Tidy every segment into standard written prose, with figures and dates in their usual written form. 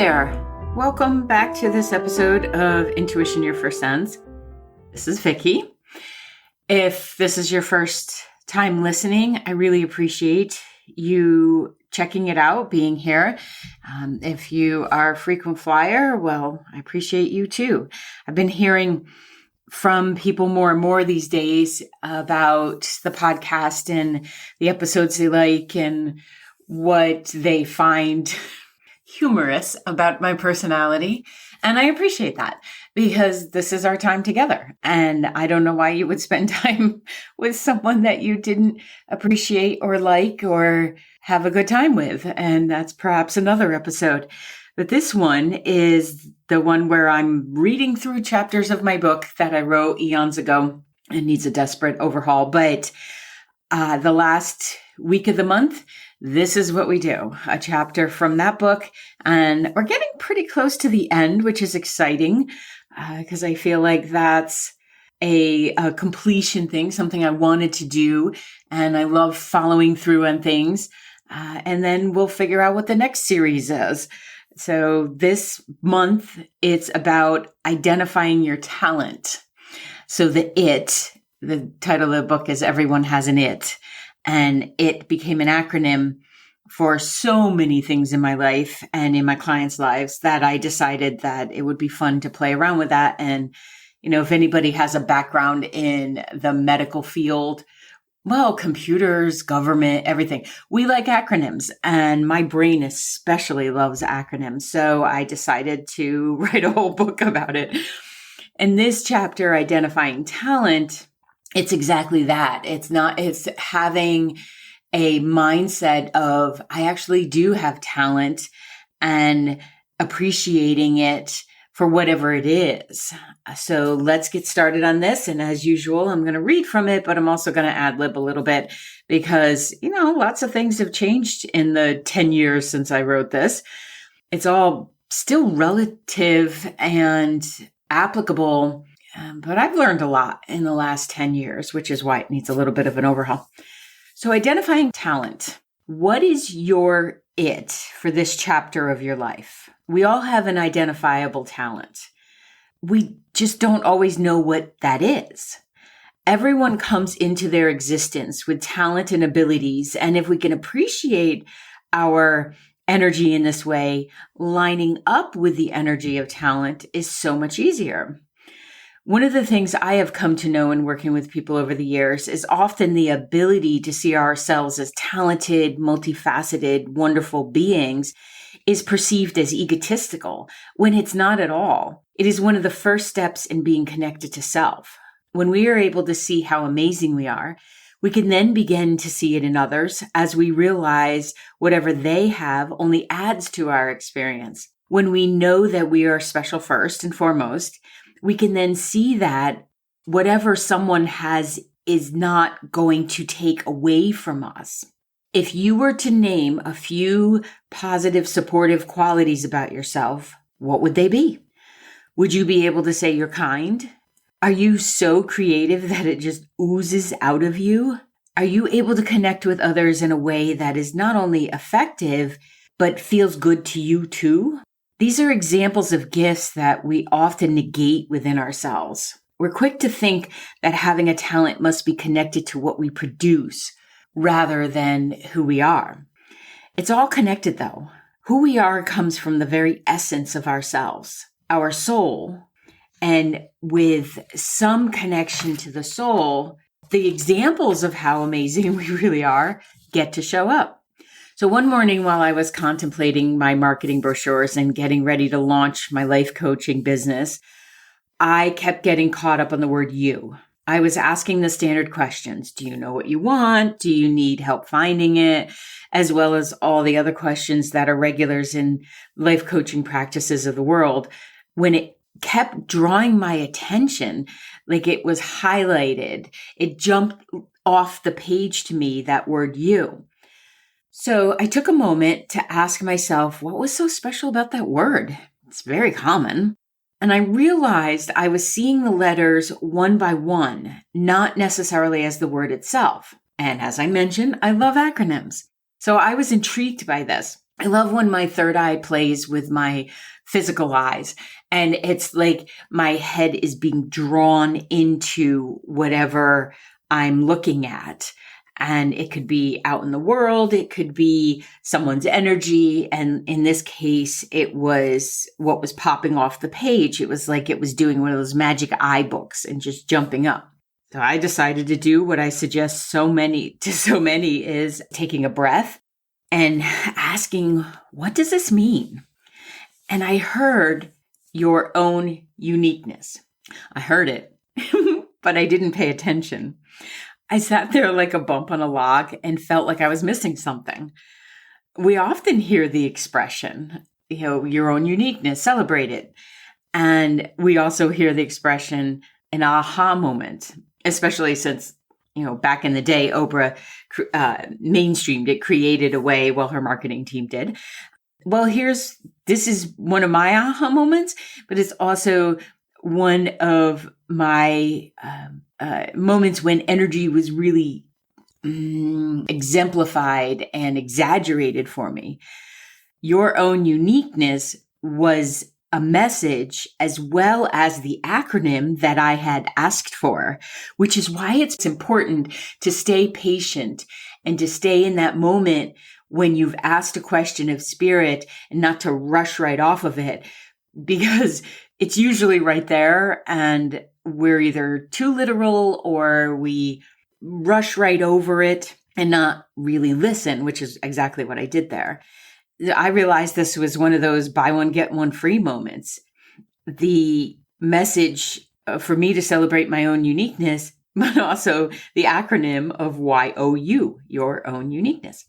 there. Welcome back to this episode of Intuition Your First Sense. This is Vicky. If this is your first time listening, I really appreciate you checking it out, being here. If you are a frequent flyer, well, I appreciate you too. I've been hearing from people more and more these days about the podcast and the episodes they like and what they find humorous about my personality. And I appreciate that because this is our time together. And I don't know why you would spend time with someone that you didn't appreciate or like or have a good time with. And that's perhaps another episode. But this one is the one where I'm reading through chapters of my book that I wrote eons ago and needs a desperate overhaul. But the last week of the month, this is what we do, a chapter from that book. And we're getting pretty close to the end, which is exciting because I feel like that's a completion thing, something I wanted to do. And I love following through on things. And then we'll figure out what the next series is. So this month, it's about identifying your talent. So the title of the book is Everyone Has an It. And it became an acronym for so many things in my life and in my clients' lives that I decided that it would be fun to play around with that. And, you know, if anybody has a background in the medical field, well, computers, government, everything, we like acronyms. And my brain especially loves acronyms. So I decided to write a whole book about it. And this chapter, Identifying Talent, it's exactly that. It's having a mindset of, I actually do have talent and appreciating it for whatever it is. So let's get started on this. And as usual, I'm going to read from it, but I'm also going to ad-lib a little bit because, you know, lots of things have changed in the 10 years since I wrote this. It's all still relative and applicable. But I've learned a lot in the last 10 years, which is why it needs a little bit of an overhaul. So identifying talent. What is your it for this chapter of your life? We all have an identifiable talent. We just don't always know what that is. Everyone comes into their existence with talent and abilities. And if we can appreciate our energy in this way, lining up with the energy of talent is so much easier. One of the things I have come to know in working with people over the years is often the ability to see ourselves as talented, multifaceted, wonderful beings is perceived as egotistical when it's not at all. It is one of the first steps in being connected to self. When we are able to see how amazing we are, we can then begin to see it in others as we realize whatever they have only adds to our experience. When we know that we are special first and foremost, we can then see that whatever someone has is not going to take away from us. If you were to name a few positive, supportive qualities about yourself, what would they be? Would you be able to say you're kind? Are you so creative that it just oozes out of you? Are you able to connect with others in a way that is not only effective, but feels good to you too? These are examples of gifts that we often negate within ourselves. We're quick to think that having a talent must be connected to what we produce rather than who we are. It's all connected though. Who we are comes from the very essence of ourselves, our soul. And with some connection to the soul, the examples of how amazing we really are get to show up. So one morning while I was contemplating my marketing brochures and getting ready to launch my life coaching business, I kept getting caught up on the word you. I was asking the standard questions. Do you know what you want? Do you need help finding it? As well as all the other questions that are regulars in life coaching practices of the world. When it kept drawing my attention, like it was highlighted, it jumped off the page to me, that word you. So I took a moment to ask myself, what was so special about that word? It's very common. And I realized I was seeing the letters one by one, not necessarily as the word itself. And as I mentioned, I love acronyms. So I was intrigued by this. I love when my third eye plays with my physical eyes, and it's like my head is being drawn into whatever I'm looking at. And it could be out in the world. It could be someone's energy. And in this case, it was what was popping off the page. It was like it was doing one of those magic eye books and just jumping up. So I decided to do what I suggest so many is taking a breath and asking, what does this mean? And I heard your own uniqueness. I heard it, but I didn't pay attention. I sat there like a bump on a log and felt like I was missing something. We often hear the expression, your own uniqueness, celebrate it. And we also hear the expression, an aha moment, especially since, back in the day, Oprah mainstreamed it, created a way, her marketing team did. Well, this is one of my aha moments, but it's also one of my moments when energy was really exemplified and exaggerated for me. Your own uniqueness was a message as well as the acronym that I had asked for, which is why it's important to stay patient and to stay in that moment when you've asked a question of spirit and not to rush right off of it, because it's usually right there and we're either too literal or we rush right over it and not really listen, which is exactly what I did there. I realized this was one of those buy one, get one free moments. The message for me to celebrate my own uniqueness, but also the acronym of YOU, your own uniqueness.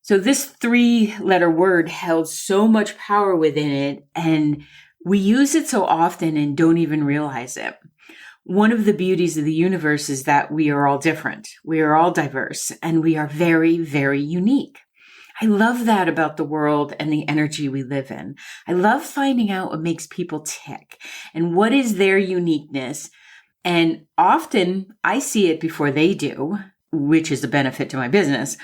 So this 3-letter word held so much power within it, and we use it so often and don't even realize it. One of the beauties of the universe is that we are all different. We are all diverse, and we are very, very unique. I love that about the world and the energy we live in. I love finding out what makes people tick and what is their uniqueness. And often I see it before they do, which is a benefit to my business.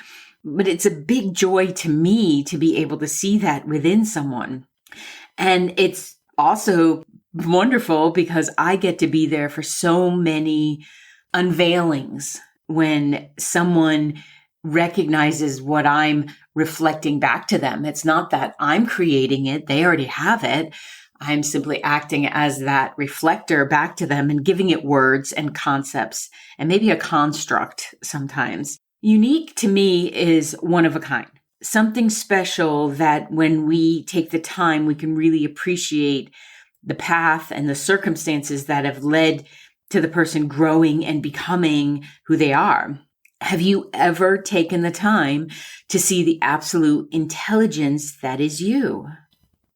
But it's a big joy to me to be able to see that within someone. And it's also wonderful because I get to be there for so many unveilings when someone recognizes what I'm reflecting back to them. It's not that I'm creating it. They already have it. I'm simply acting as that reflector back to them and giving it words and concepts and maybe a construct sometimes. Unique to me is one of a kind, something special that when we take the time, we can really appreciate the path and the circumstances that have led to the person growing and becoming who they are. Have you ever taken the time to see the absolute intelligence that is you?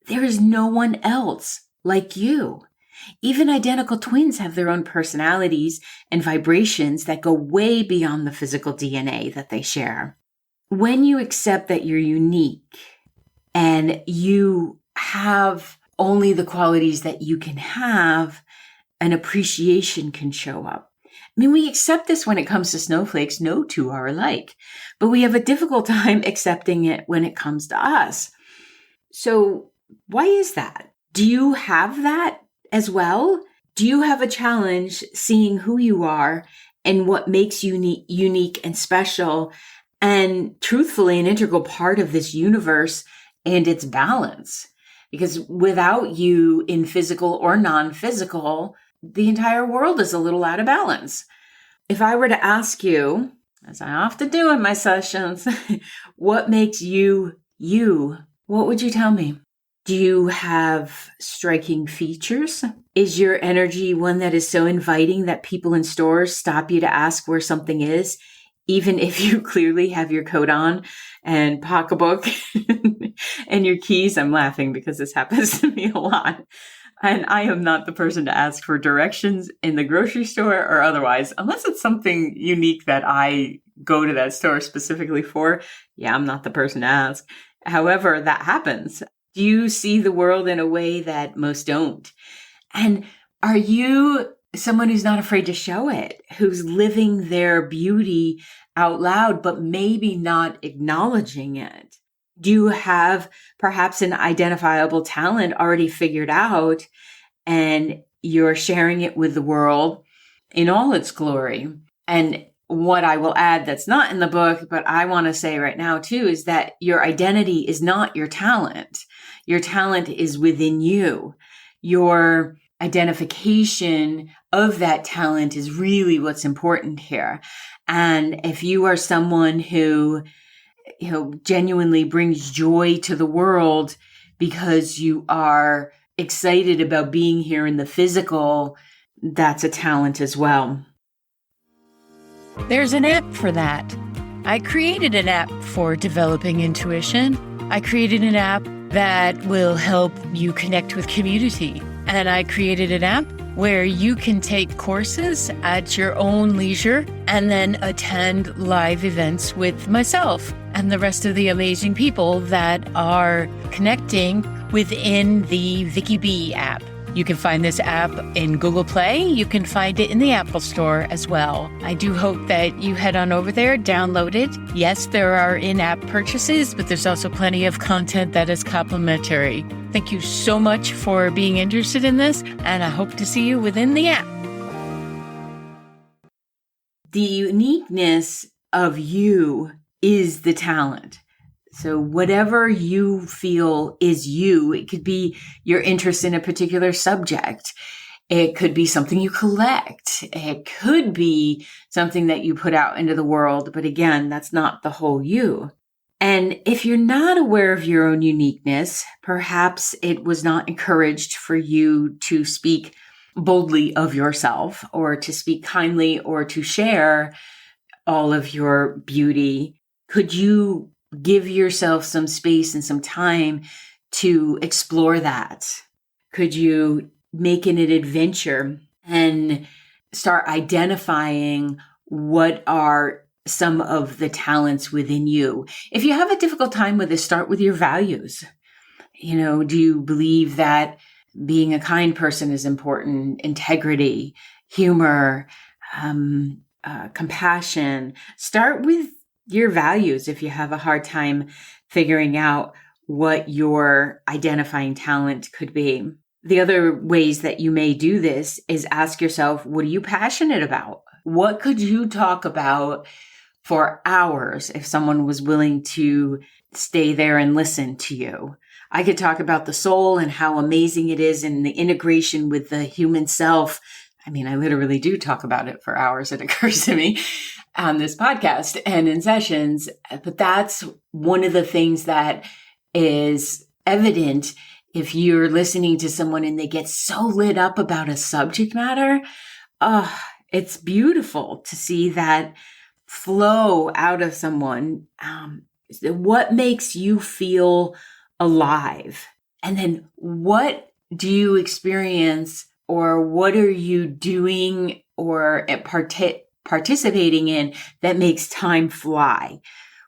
There is no one else like you. Even identical twins have their own personalities and vibrations that go way beyond the physical DNA that they share. When you accept that you're unique and you have only the qualities that you can have, an appreciation can show up. I mean, we accept this when it comes to snowflakes. No two are alike, but we have a difficult time accepting it when it comes to us. So why is that? Do you have that as well? Do you have a challenge seeing who you are and what makes you unique and special and truthfully an integral part of this universe and its balance? Because without you in physical or non-physical, the entire world is a little out of balance. If I were to ask you, as I often do in my sessions, what makes you, you, what would you tell me? Do you have striking features? Is your energy one that is so inviting that people in stores stop you to ask where something is, even if you clearly have your coat on and pocketbook and your keys? I'm laughing because this happens to me a lot. And I am not the person to ask for directions in the grocery store or otherwise, unless it's something unique that I go to that store specifically for. Yeah, I'm not the person to ask. However, that happens. Do you see the world in a way that most don't? And are you someone who's not afraid to show it, who's living their beauty out loud, but maybe not acknowledging it? Do you have perhaps an identifiable talent already figured out and you're sharing it with the world in all its glory? And what I will add that's not in the book, but I want to say right now too, is that your identity is not your talent. Your talent is within you. Your identification of that talent is really what's important here. And if you are someone who, genuinely brings joy to the world because you are excited about being here in the physical, that's a talent as well. There's an app for that. I created an app for developing intuition. I created an app that will help you connect with community. And I created an app where you can take courses at your own leisure and then attend live events with myself and the rest of the amazing people that are connecting within the Vicky B app. You can find this app in Google Play. You can find it in the Apple Store as well. I do hope that you head on over there, download it. Yes, there are in-app purchases, but there's also plenty of content that is complimentary. Thank you so much for being interested in this, and I hope to see you within the app. The uniqueness of you is the talent. So whatever you feel is you, it could be your interest in a particular subject. It could be something you collect. It could be something that you put out into the world. But again, that's not the whole you. And if you're not aware of your own uniqueness, perhaps it was not encouraged for you to speak boldly of yourself or to speak kindly or to share all of your beauty. Could you give yourself some space and some time to explore that? Could you make it an adventure and start identifying what are some of the talents within you? If you have a difficult time with this, start with your values. Do you believe that being a kind person is important? Integrity, humor, compassion. Start with your values if you have a hard time figuring out what your identifying talent could be. The other ways that you may do this is ask yourself, what are you passionate about? What could you talk about for hours if someone was willing to stay there and listen to you? I could talk about the soul and how amazing it is and the integration with the human self. I mean, I literally do talk about it for hours. It occurs to me on this podcast and in sessions. But that's one of the things that is evident if you're listening to someone and they get so lit up about a subject matter. It's beautiful to see that flow out of someone. What makes you feel alive? And then what do you experience, or what are you doing or participating in that makes time fly,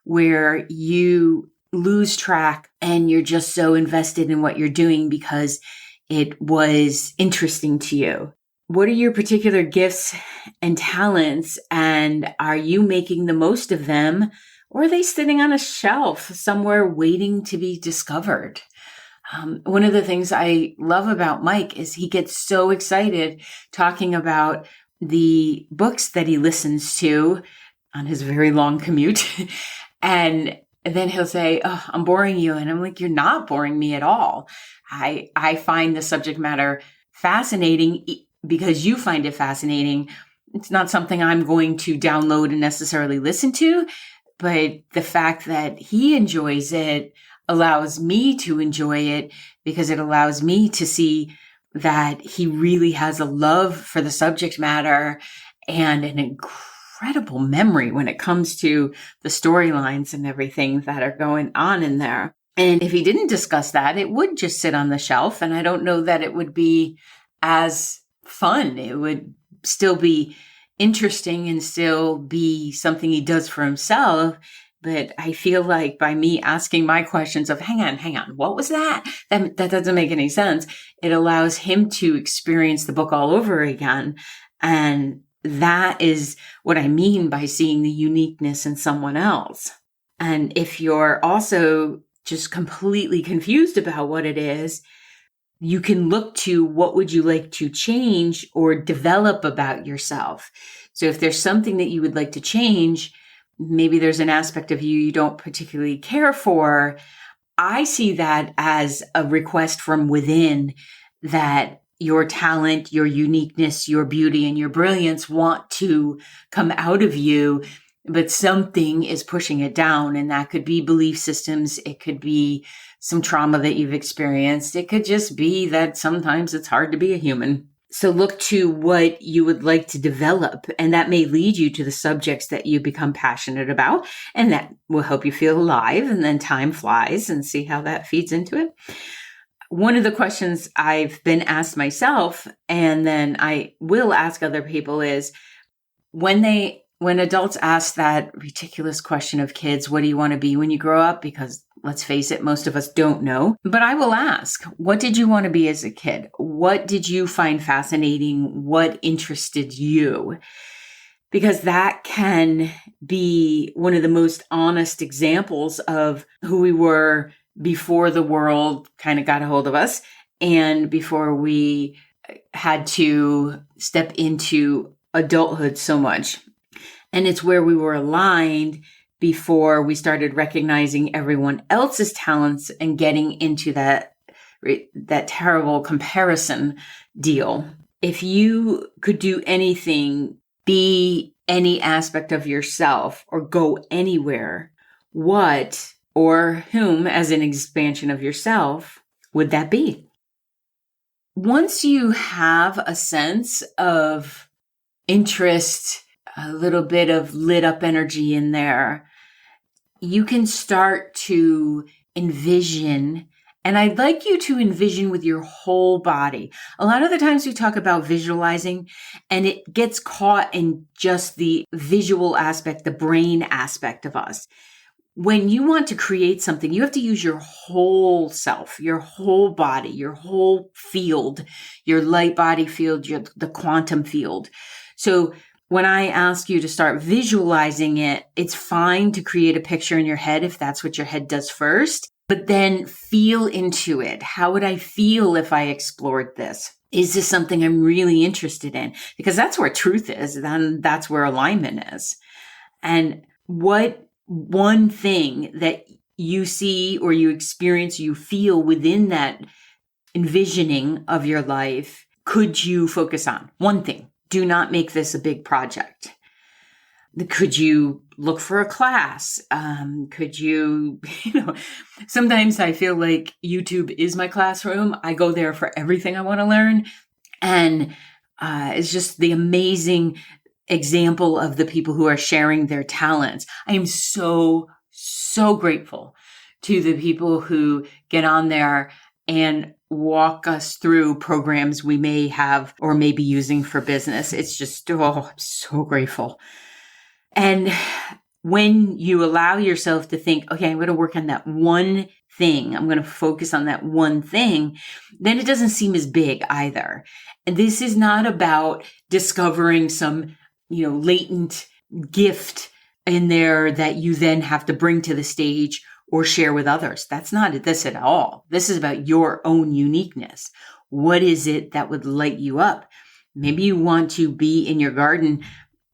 where you lose track and you're just so invested in what you're doing because it was interesting to you? What are your particular gifts and talents, and are you making the most of them, or are they sitting on a shelf somewhere waiting to be discovered? One of the things I love about Mike is he gets so excited talking about the books that he listens to on his very long commute. And then he'll say, "Oh, I'm boring you." And I'm like, "You're not boring me at all. I find the subject matter fascinating because you find it fascinating. It's not something I'm going to download and necessarily listen to, but the fact that he enjoys it allows me to enjoy it because it allows me to see that he really has a love for the subject matter and an incredible memory when it comes to the storylines and everything that are going on in there. And if he didn't discuss that, it would just sit on the shelf. And I don't know that it would be as fun. It would still be interesting and still be something he does for himself. But I feel like by me asking my questions of, hang on, what was that? That doesn't make any sense. It allows him to experience the book all over again. And that is what I mean by seeing the uniqueness in someone else. And if you're also just completely confused about what it is, you can look to what would you like to change or develop about yourself. So if there's something that you would like to change, maybe there's an aspect of you don't particularly care for. I see that as a request from within that your talent, your uniqueness, your beauty, and your brilliance want to come out of you, but something is pushing it down. And that could be belief systems. It could be some trauma that you've experienced. It could just be that sometimes it's hard to be a human. So look to what you would like to develop, and that may lead you to the subjects that you become passionate about, and that will help you feel alive, and then time flies, and see how that feeds into it. One of the questions I've been asked myself, and then I will ask other people, is when adults ask that ridiculous question of kids, what do you want to be when you grow up? Because let's face it, most of us don't know. But I will ask, what did you want to be as a kid? What did you find fascinating? What interested you? Because that can be one of the most honest examples of who we were before the world kind of got a hold of us and before we had to step into adulthood so much. And it's where we were aligned before we started recognizing everyone else's talents and getting into that terrible comparison deal. If you could do anything, be any aspect of yourself or go anywhere, what or whom, as an expansion of yourself, would that be? Once you have a sense of interest, a little bit of lit up energy in there, you can start to envision. And I'd like you to envision with your whole body. A lot of the times we talk about visualizing and it gets caught in just the visual aspect, the brain aspect of us. When you want to create something, you have to use your whole self, your whole body, your whole field, your light body field, the quantum field. So when I ask you to start visualizing it, it's fine to create a picture in your head if that's what your head does first, but then feel into it. How would I feel if I explored this? Is this something I'm really interested in? Because that's where truth is, then that's where alignment is. And what one thing that you see or you experience, you feel within that envisioning of your life, could you focus on? One thing. Do not make this a big project. Could you look for a class? Could you, sometimes I feel like YouTube is my classroom. I go there for everything I want to learn. And it's just the amazing example of the people who are sharing their talents. I am so, so grateful to the people who get on there and walk us through programs we may have or may be using for business. It's just, I'm so grateful. And when you allow yourself to think, okay, I'm going to work on that one thing, I'm going to focus on that one thing, then it doesn't seem as big either. And this is not about discovering some, latent gift in there that you then have to bring to the stage or share with others. That's not this at all. This is about your own uniqueness. What is it that would light you up? Maybe you want to be in your garden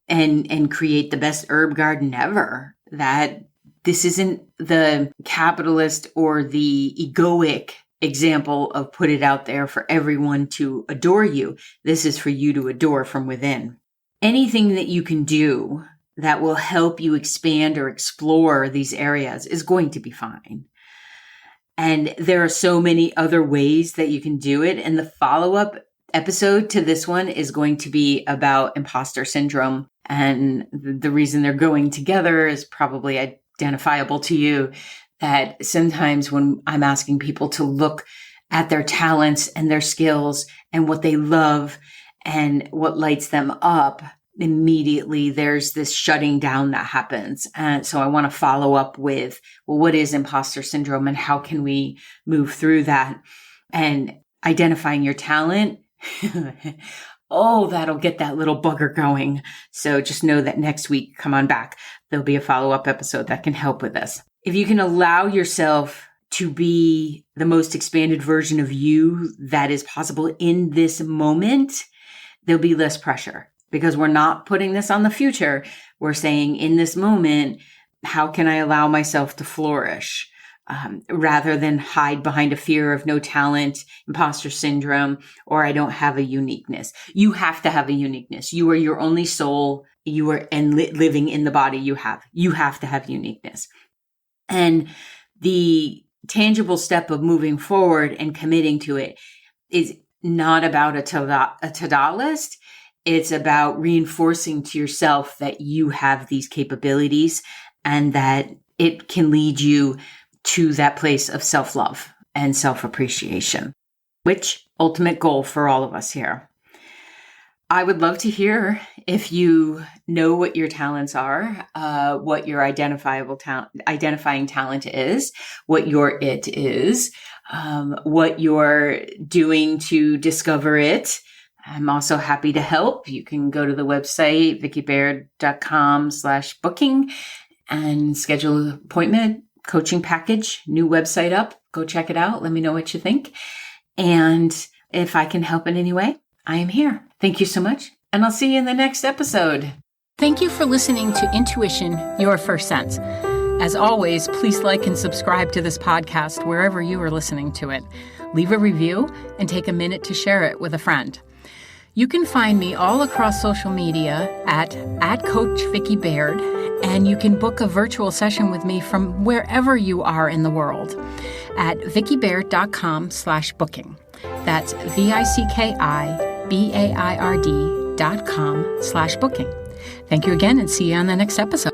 and create the best herb garden ever. That this isn't the capitalist or the egoic example of put it out there for everyone to adore you. This is for you to adore from within. Anything that you can do that will help you expand or explore these areas is going to be fine. And there are so many other ways that you can do it. And the follow-up episode to this one is going to be about imposter syndrome. And the reason they're going together is probably identifiable to you, that sometimes when I'm asking people to look at their talents and their skills and what they love and what lights them up, immediately there's this shutting down that happens. And so I want to follow up with, well, what is imposter syndrome and how can we move through that? And identifying your talent, that'll get that little bugger going. So just know that next week, come on back. There'll be a follow-up episode that can help with this. If you can allow yourself to be the most expanded version of you that is possible in this moment, there'll be less pressure because we're not putting this on the future. We're saying in this moment, how can I allow myself to flourish? Rather than hide behind a fear of no talent, imposter syndrome, or I don't have a uniqueness. You have to have a uniqueness. You are your only soul. You are living in the body you have. You have to have uniqueness. And the tangible step of moving forward and committing to it is not about a to-do list. It's about reinforcing to yourself that you have these capabilities and that it can lead you to that place of self-love and self-appreciation, which ultimate goal for all of us here. I would love to hear if you know what your talents are, what your identifying talent is, what your it is, what you're doing to discover it. I'm also happy to help. You can go to the website, vickibaird.com/booking and schedule an appointment. Coaching package, new website up. Go check it out. Let me know what you think. And if I can help in any way, I am here. Thank you so much. And I'll see you in the next episode. Thank you for listening to Intuition, Your First Sense. As always, please like and subscribe to this podcast wherever you are listening to it. Leave a review and take a minute to share it with a friend. You can find me all across social media at Coach Vicki Baird, and you can book a virtual session with me from wherever you are in the world at vickibaird.com/booking. That's VICKIBAIRD.com/booking. Thank you again and see you on the next episode.